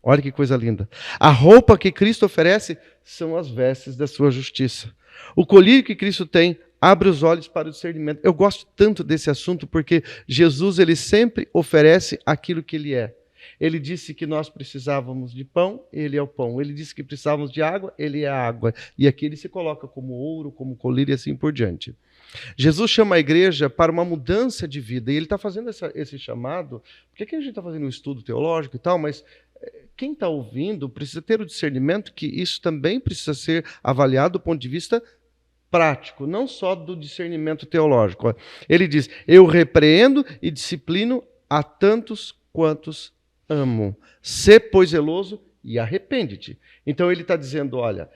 C: Olha que coisa linda. A roupa que Cristo oferece são as vestes da sua justiça. O colírio que Cristo tem abre os olhos para o discernimento. Eu gosto tanto desse assunto porque Jesus, ele sempre oferece aquilo que ele é. Ele disse que nós precisávamos de pão, ele é o pão. Ele disse que precisávamos de água, ele é a água. E aqui ele se coloca como ouro, como colírio e assim por diante. Jesus chama a igreja para uma mudança de vida. E ele está fazendo esse chamado, porque aqui a gente está fazendo um estudo teológico e tal, mas quem está ouvindo precisa ter o discernimento que isso também precisa ser avaliado do ponto de vista prático, não só do discernimento teológico. Ele diz, eu repreendo e disciplino a tantos quantos amo. Sê, pois, zeloso e arrepende-te. Então ele está dizendo, olha,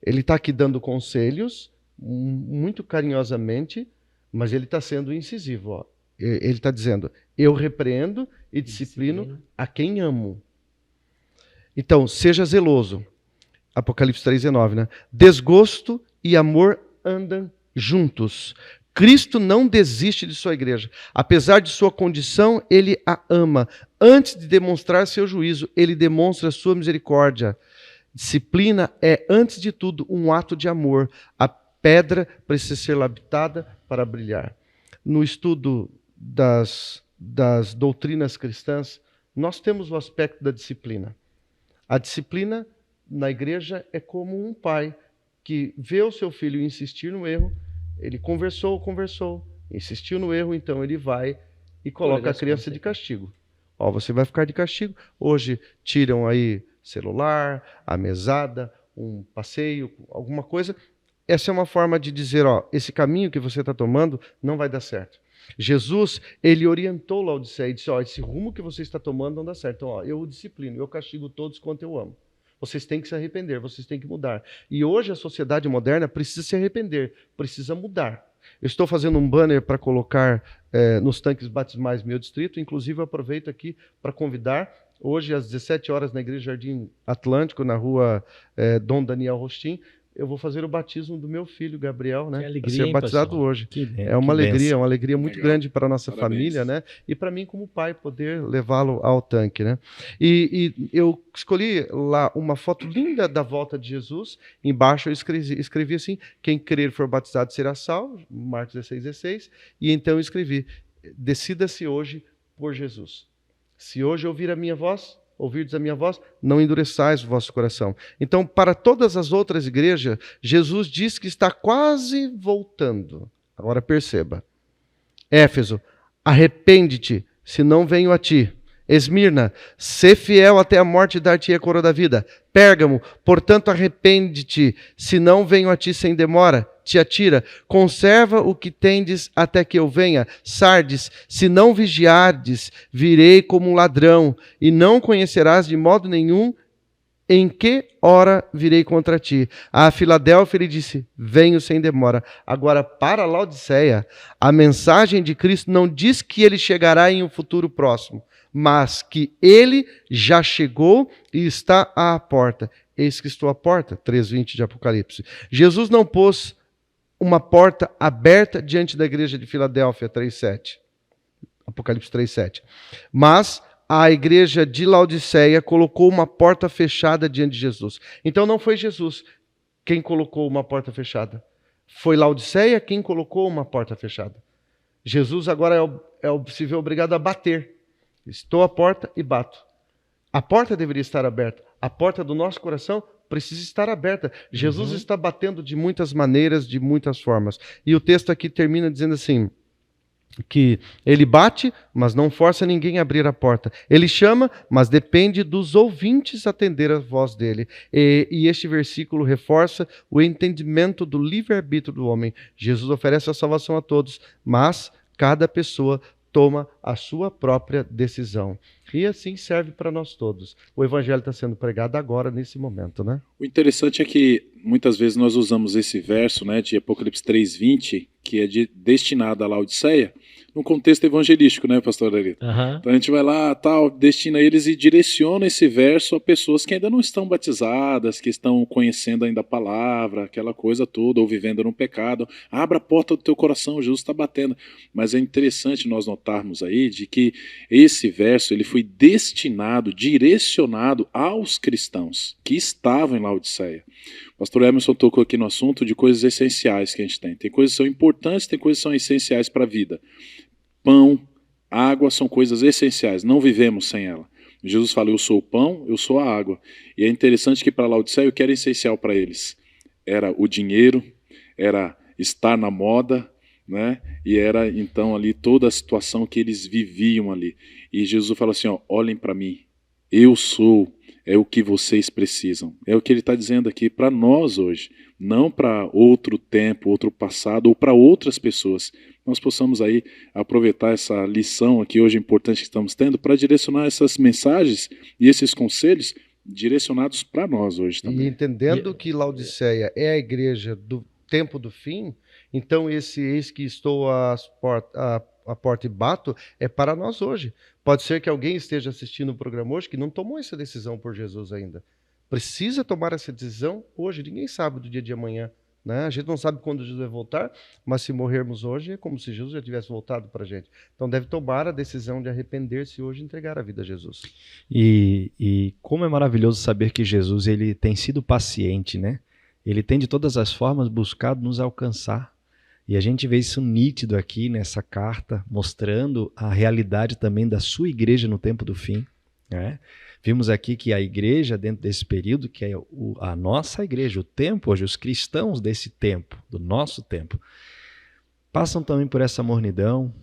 C: ele está aqui dando conselhos, muito carinhosamente, mas ele está sendo incisivo. Ó. Ele está dizendo, eu repreendo e disciplino a quem amo. Então, seja zeloso. Apocalipse 3:19, né? Desgosto e amor andam juntos. Cristo não desiste de sua igreja. Apesar de sua condição, ele a ama. Antes de demonstrar seu juízo, ele demonstra sua misericórdia. Disciplina é, antes de tudo, um ato de amor. A pedra precisa ser lapidada para brilhar. No estudo das doutrinas cristãs, nós temos o aspecto da disciplina. A disciplina na igreja é como um pai que vê o seu filho insistir no erro, ele conversou, insistiu no erro, então ele vai e coloca a criança de castigo. Ó, você vai ficar de castigo. Hoje tiram aí celular, a mesada, um passeio, alguma coisa. Essa é uma forma de dizer, ó, esse caminho que você está tomando não vai dar certo. Jesus, ele orientou Laodiceia e disse, ó, esse rumo que você está tomando não dá certo. Então, ó, eu o disciplino, eu castigo todos quanto eu amo. Vocês têm que se arrepender, vocês têm que mudar. E hoje a sociedade moderna precisa se arrepender, precisa mudar. Eu estou fazendo um banner para colocar nos tanques batismais do meu distrito, inclusive eu aproveito aqui para convidar, hoje às 17 horas na Igreja Jardim Atlântico, na rua Dom Daniel Rostin, eu vou fazer o batismo do meu filho, Gabriel, né?
B: Alegria,
C: ser batizado
B: pessoal.
C: Hoje. É uma alegria muito grande para a nossa família, né? E para mim, como pai, poder levá-lo ao tanque, né? E eu escolhi lá uma foto linda da volta de Jesus. Embaixo eu escrevi assim, quem crer for batizado será salvo, Marcos 16:16. E então eu escrevi, decida-se hoje por Jesus. Se hoje ouvir a minha voz, ouvirdes a minha voz, não endureçais o vosso coração. Então, para todas as outras igrejas, Jesus diz que está quase voltando. Agora perceba. Éfeso, arrepende-te, se não venho a ti. Esmirna, sê fiel até a morte e dar-te a coroa da vida. Pérgamo, portanto arrepende-te, se não venho a ti sem demora. Tiatira, conserva o que tendes até que eu venha. Sardes, se não vigiardes, virei como um ladrão, e não conhecerás de modo nenhum em que hora virei contra ti. A Filadélfia ele disse, venho sem demora. Agora, para Laodiceia, a mensagem de Cristo não diz que ele chegará em um futuro próximo, mas que ele já chegou e está à porta. Eis que estou à porta, 3:20 de Apocalipse. Jesus não pôs uma porta aberta diante da igreja de Filadélfia, 3:7. Apocalipse 3:7. Mas a igreja de Laodiceia colocou uma porta fechada diante de Jesus. Então não foi Jesus quem colocou uma porta fechada. Foi Laodiceia quem colocou uma porta fechada. Jesus agora se vê obrigado a bater. Estou à porta e bato. A porta deveria estar aberta. A porta do nosso coração precisa estar aberta. Jesus está batendo de muitas maneiras, de muitas formas. E o texto aqui termina dizendo assim, que ele bate, mas não força ninguém a abrir a porta. Ele chama, mas depende dos ouvintes atender a voz dele. E este versículo reforça o entendimento do livre-arbítrio do homem. Jesus oferece a salvação a todos, mas cada pessoa toma a sua própria decisão. E assim serve para nós todos. O evangelho está sendo pregado agora, nesse momento, né?
E: O interessante é que muitas vezes nós usamos esse verso, né, de Apocalipse 3:20, que é destinado à Laodiceia, num contexto evangelístico, né, pastor Arito? Então a gente vai lá, tal, destina eles e direciona esse verso a pessoas que ainda não estão batizadas, que estão conhecendo ainda a palavra, aquela coisa toda, ou vivendo no pecado. Abra a porta do teu coração, Jesus está batendo. Mas é interessante nós notarmos aí de que esse verso ele foi destinado, direcionado aos cristãos que estavam em Laodiceia. O pastor Emerson tocou aqui no assunto de coisas essenciais que a gente tem. Tem coisas que são importantes, tem coisas que são essenciais para a vida. Pão, água são coisas essenciais, não vivemos sem ela. Jesus fala, eu sou o pão, eu sou a água. E é interessante que para Laodiceia o que era essencial para eles era o dinheiro, era estar na moda, né? E era então ali toda a situação que eles viviam ali. E Jesus fala assim, ó, olhem para mim, eu sou, é o que vocês precisam. É o que ele está dizendo aqui para nós hoje, não para outro tempo, outro passado ou para outras pessoas. Nós possamos aí aproveitar essa lição aqui hoje importante que estamos tendo para direcionar essas mensagens e esses conselhos direcionados para nós hoje também.
C: E entendendo que Laodiceia é a igreja do tempo do fim, então esse eis que estou à porta e bato é para nós hoje. Pode ser que alguém esteja assistindo o programa hoje que não tomou essa decisão por Jesus ainda. Precisa tomar essa decisão hoje. Ninguém sabe do dia de amanhã, né? A gente não sabe quando Jesus vai voltar, mas se morrermos hoje é como se Jesus já tivesse voltado para a gente. Então deve tomar a decisão de arrepender-se hoje e entregar a vida a Jesus.
D: E como é maravilhoso saber que Jesus ele tem sido paciente, né? Ele tem de todas as formas buscado nos alcançar. E a gente vê isso nítido aqui nessa carta, mostrando a realidade também da sua igreja no tempo do fim, né? Vimos aqui que a igreja, dentro desse período, que é a nossa igreja, o tempo, hoje os cristãos desse tempo, do nosso tempo, passam também por essa mornidão,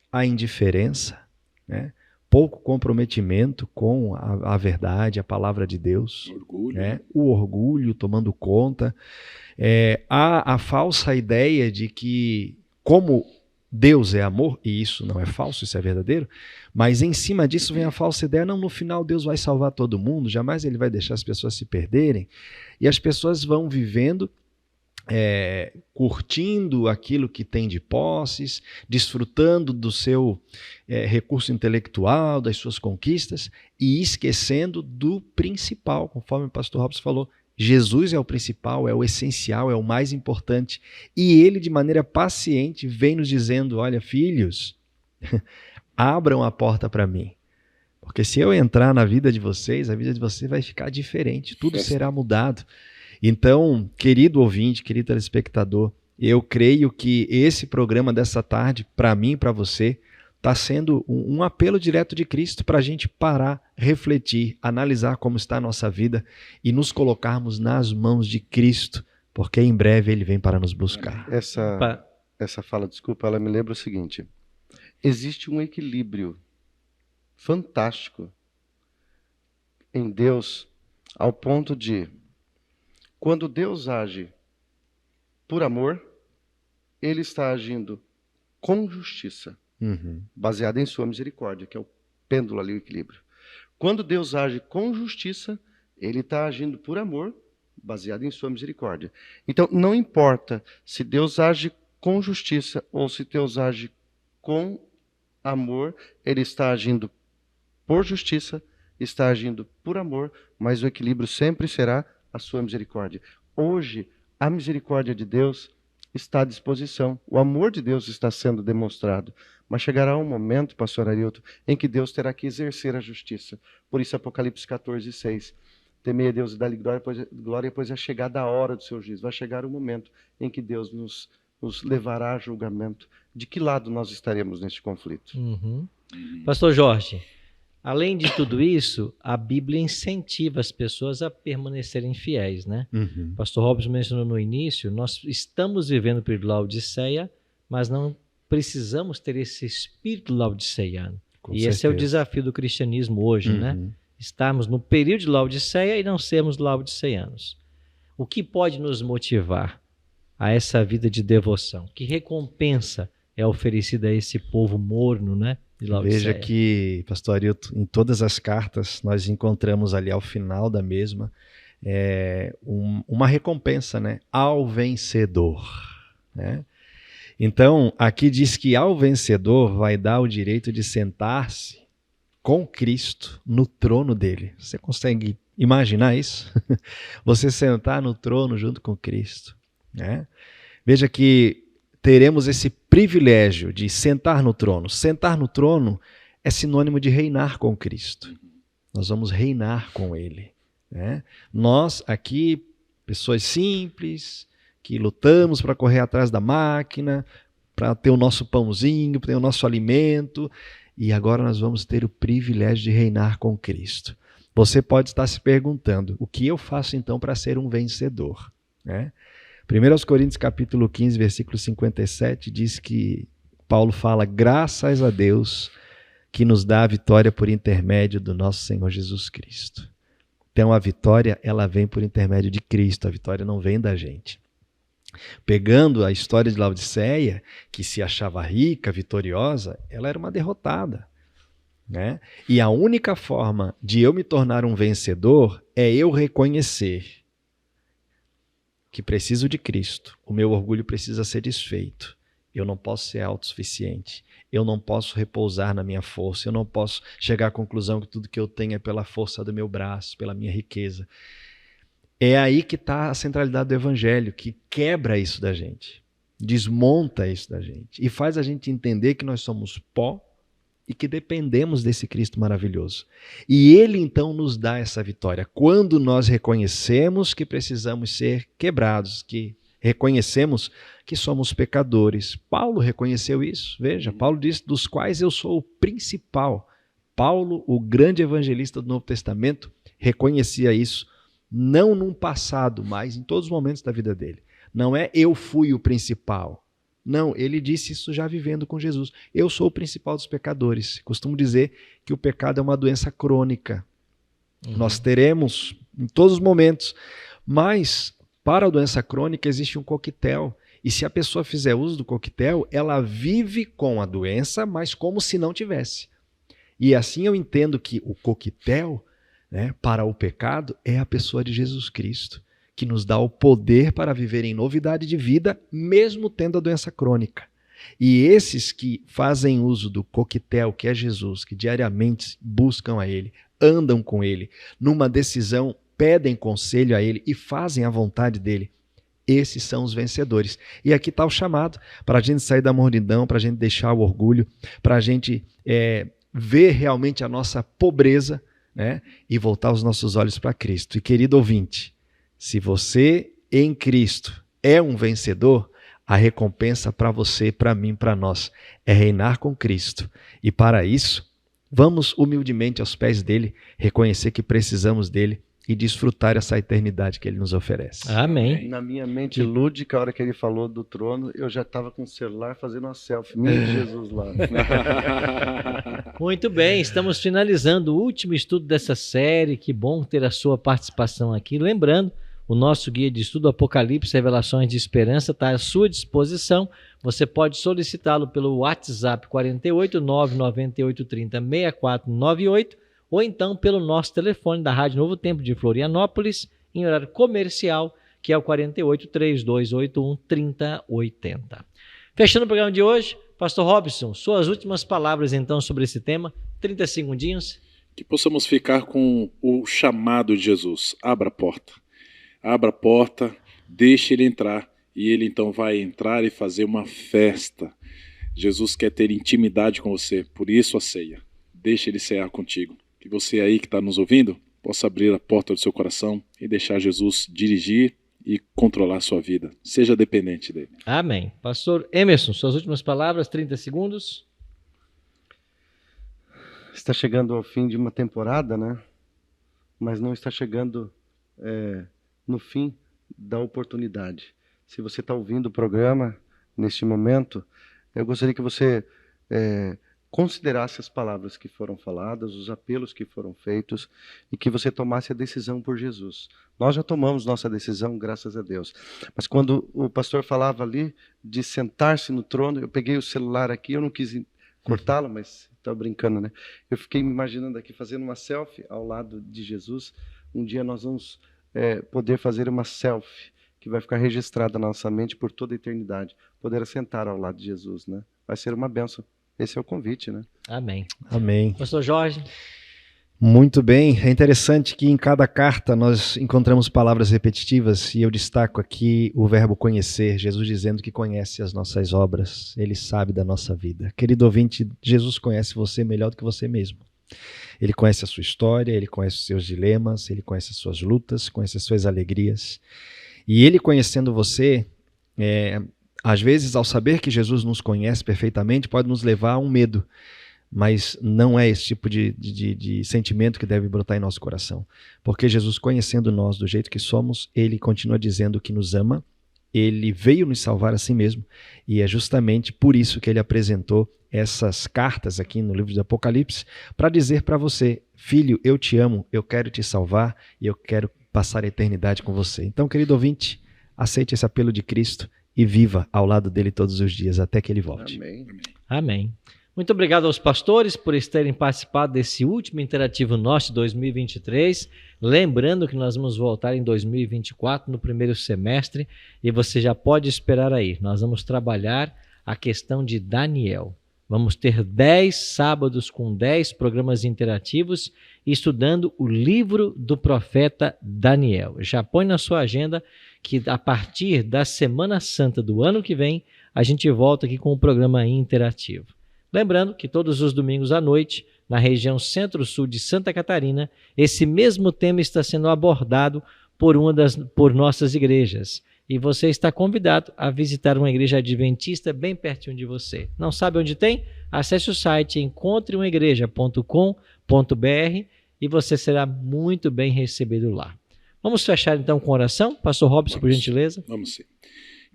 D: a indiferença, né? Pouco comprometimento com a verdade, a palavra de Deus,
E: orgulho,
D: né? O orgulho tomando conta, há a falsa ideia de que, como Deus é amor, e isso não é falso, isso é verdadeiro, mas em cima disso vem a falsa ideia, não, no final Deus vai salvar todo mundo, jamais ele vai deixar as pessoas se perderem, e as pessoas vão vivendo, curtindo aquilo que tem de posses, desfrutando do seu recurso intelectual, das suas conquistas, e esquecendo do principal, conforme o pastor Robson falou. Jesus é o principal, é o essencial, é o mais importante. E ele, de maneira paciente, vem nos dizendo, olha, filhos, abram a porta para mim. Porque se eu entrar na vida de vocês, a vida de vocês vai ficar diferente, tudo será mudado. Então, querido ouvinte, querido telespectador, eu creio que esse programa dessa tarde, para mim e para você, está sendo um apelo direto de Cristo para a gente parar, refletir, analisar como está a nossa vida e nos colocarmos nas mãos de Cristo, porque em breve Ele vem para nos buscar.
C: Essa fala, desculpa, ela me lembra o seguinte: existe um equilíbrio fantástico em Deus, ao ponto de, quando Deus age por amor, Ele está agindo com justiça. Baseado em sua misericórdia, que é o pêndulo ali, o equilíbrio. Quando Deus age com justiça, ele está agindo por amor, baseado em sua misericórdia. Então, não importa se Deus age com justiça ou se Deus age com amor, ele está agindo por justiça, está agindo por amor, mas o equilíbrio sempre será a sua misericórdia. Hoje, a misericórdia de Deus está à disposição, o amor de Deus está sendo demonstrado. Mas chegará um momento, pastor Arilton, em que Deus terá que exercer a justiça. Por isso, Apocalipse 14:6. Temei a Deus e dá-lhe glória, pois é chegada a hora do seu juízo. Vai chegar o momento em que Deus nos levará a julgamento. De que lado nós estaremos neste conflito?
B: Pastor Jorge, além de tudo isso, a Bíblia incentiva as pessoas a permanecerem fiéis, né? Pastor Robson mencionou no início, nós estamos vivendo o período de Laodiceia, mas não precisamos ter esse espírito laodiceiano. E esse é o desafio do cristianismo hoje, né? Estarmos no período de Laodiceia e não sermos laodiceianos. O que pode nos motivar a essa vida de devoção? Que recompensa é oferecida a esse povo morno, né? De Laodiceia.
D: Veja que, pastor Arilton, em todas as cartas nós encontramos ali ao final da mesma uma recompensa, né? Ao vencedor, né? Então, aqui diz que ao vencedor vai dar o direito de sentar-se com Cristo no trono dele. Você consegue imaginar isso? Você sentar no trono junto com Cristo, né? Veja que teremos esse privilégio de sentar no trono. Sentar no trono é sinônimo de reinar com Cristo. Nós vamos reinar com Ele, né? Nós aqui, pessoas simples, que lutamos para correr atrás da máquina, para ter o nosso pãozinho, para ter o nosso alimento, e agora nós vamos ter o privilégio de reinar com Cristo. Você pode estar se perguntando, o que eu faço então para ser um vencedor, né? 1 Coríntios capítulo 15, versículo 57, diz que Paulo fala, graças a Deus que nos dá a vitória por intermédio do nosso Senhor Jesus Cristo. Então a vitória, ela vem por intermédio de Cristo, a vitória não vem da gente. Pegando a história de Laodiceia, que se achava rica, vitoriosa, ela era uma derrotada, né? E a única forma de eu me tornar um vencedor é eu reconhecer que preciso de Cristo. O meu orgulho precisa ser desfeito. Eu não posso ser autossuficiente. Eu não posso repousar na minha força. Eu não posso chegar à conclusão que tudo que eu tenho é pela força do meu braço, pela minha riqueza. É aí que está a centralidade do Evangelho, que quebra isso da gente, desmonta isso da gente e faz a gente entender que nós somos pó e que dependemos desse Cristo maravilhoso. E Ele então nos dá essa vitória quando nós reconhecemos que precisamos ser quebrados, que reconhecemos que somos pecadores. Paulo reconheceu isso, veja, Paulo disse, dos quais eu sou o principal. Paulo, o grande evangelista do Novo Testamento, reconhecia isso, não num passado, mas em todos os momentos da vida dele. Não é eu fui o principal. Não, ele disse isso já vivendo com Jesus. Eu sou o principal dos pecadores. Costumo dizer que o pecado é uma doença crônica. Nós teremos em todos os momentos, mas para a doença crônica existe um coquetel. E se a pessoa fizer uso do coquetel, ela vive com a doença, mas como se não tivesse. E assim eu entendo que o coquetel, né, para o pecado é a pessoa de Jesus Cristo, que nos dá o poder para viver em novidade de vida, mesmo tendo a doença crônica. E esses que fazem uso do coquetel, que é Jesus, que diariamente buscam a Ele, andam com Ele, numa decisão, pedem conselho a Ele e fazem a vontade dEle, esses são os vencedores. E aqui está o chamado, para a gente sair da mornidão, para a gente deixar o orgulho, para a gente ver realmente a nossa pobreza, né, e voltar os nossos olhos para Cristo. E querido ouvinte, se você em Cristo é um vencedor, a recompensa para você, para mim, para nós, é reinar com Cristo. E para isso, vamos humildemente aos pés dele, reconhecer que precisamos dele e desfrutar essa eternidade que ele nos oferece.
B: Amém.
C: Na minha mente lúdica, a hora que ele falou do trono, eu já estava com o celular fazendo uma selfie. Meu Jesus lá.
B: Muito bem, estamos finalizando o último estudo dessa série. Que bom ter a sua participação aqui. Lembrando, o nosso guia de estudo Apocalipse, Revelações de Esperança está à sua disposição. Você pode solicitá-lo pelo WhatsApp 48 998 30 6498 ou então pelo nosso telefone da Rádio Novo Tempo de Florianópolis, em horário comercial, que é o 48 3281 3080. Fechando o programa de hoje, Pastor Robson, suas últimas palavras então sobre esse tema, 30 segundinhos.
E: Que possamos ficar com o chamado de Jesus. Abra a porta. Abra a porta, deixe ele entrar e ele então vai entrar e fazer uma festa. Jesus quer ter intimidade com você, por isso a ceia. Deixe ele cear contigo. Que você aí que está nos ouvindo possa abrir a porta do seu coração e deixar Jesus dirigir e controlar a sua vida. Seja dependente dele.
B: Amém. Pastor Emerson, suas últimas palavras, 30 segundos.
C: Está chegando ao fim de uma temporada, né? Mas não está chegando no fim da oportunidade. Se você está ouvindo o programa neste momento, eu gostaria que você considerasse as palavras que foram faladas, os apelos que foram feitos e que você tomasse a decisão por Jesus. Nós já tomamos nossa decisão, graças a Deus. Mas quando o pastor falava ali de sentar-se no trono, eu peguei o celular aqui, eu não quis cortá-lo, mas estava brincando, né? Eu fiquei me imaginando aqui fazendo uma selfie ao lado de Jesus. Um dia nós vamos poder fazer uma selfie que vai ficar registrada na nossa mente por toda a eternidade. Poder sentar ao lado de Jesus, né? Vai ser uma bênção. Esse é o convite, né?
B: Amém.
D: Amém.
B: Pastor Jorge.
D: Muito bem. É interessante que em cada carta nós encontramos palavras repetitivas e eu destaco aqui o verbo conhecer. Jesus dizendo que conhece as nossas obras. Ele sabe da nossa vida. Querido ouvinte, Jesus conhece você melhor do que você mesmo. Ele conhece a sua história, ele conhece os seus dilemas, ele conhece as suas lutas, conhece as suas alegrias. E ele conhecendo você, às vezes, ao saber que Jesus nos conhece perfeitamente, pode nos levar a um medo, mas não é esse tipo de sentimento que deve brotar em nosso coração. Porque Jesus, conhecendo nós do jeito que somos, ele continua dizendo que nos ama, ele veio nos salvar a si mesmo, e é justamente por isso que ele apresentou essas cartas aqui no livro do Apocalipse, para dizer para você, filho, eu te amo, eu quero te salvar, e eu quero passar a eternidade com você. Então, querido ouvinte, aceite esse apelo de Cristo, e viva ao lado dele todos os dias, até que ele volte.
C: Amém.
B: Amém. Muito obrigado aos pastores por terem participado desse último Interativo Norte 2023. Lembrando que nós vamos voltar em 2024, no primeiro semestre, e você já pode esperar aí. Nós vamos trabalhar a questão de Daniel. Vamos ter 10 sábados com 10 programas interativos, estudando o livro do profeta Daniel. Já põe na sua agenda que a partir da Semana Santa do ano que vem, a gente volta aqui com o programa interativo. Lembrando que todos os domingos à noite, na região centro-sul de Santa Catarina, esse mesmo tema está sendo abordado por nossas igrejas. E você está convidado a visitar uma igreja adventista bem pertinho de você. Não sabe onde tem? Acesse o site encontreumaigreja.com.br e você será muito bem recebido lá. Vamos fechar então com oração? Pastor Robson, por gentileza.
E: Vamos sim.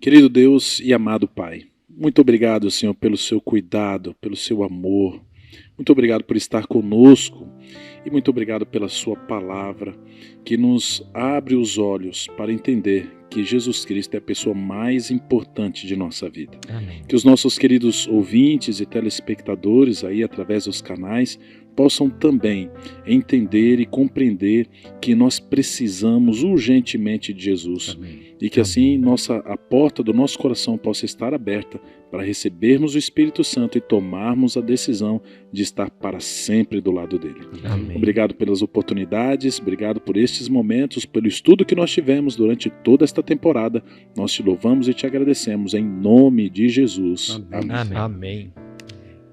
E: Querido Deus e amado Pai, muito obrigado, Senhor, pelo seu cuidado, pelo seu amor. Muito obrigado por estar conosco e muito obrigado pela sua palavra que nos abre os olhos para entender que Jesus Cristo é a pessoa mais importante de nossa vida.
B: Amém.
E: Que os nossos queridos ouvintes e telespectadores aí através dos canais possam também entender e compreender que nós precisamos urgentemente de Jesus.
C: Amém.
E: E que assim a porta do nosso coração possa estar aberta para recebermos o Espírito Santo e tomarmos a decisão de estar para sempre do lado dele.
B: Amém.
E: Obrigado pelas oportunidades, obrigado por estes momentos, pelo estudo que nós tivemos durante toda esta temporada. Nós te louvamos e te agradecemos em nome de Jesus.
C: Amém.
B: Amém.
D: Amém.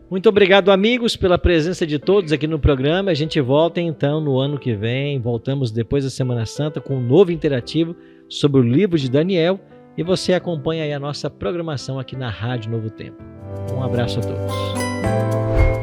B: Muito obrigado, amigos, pela presença de todos aqui no programa. A gente volta então no ano que vem. Voltamos depois da Semana Santa com um novo interativo sobre o livro de Daniel. E você acompanha aí a nossa programação aqui na Rádio Novo Tempo. Um abraço a todos.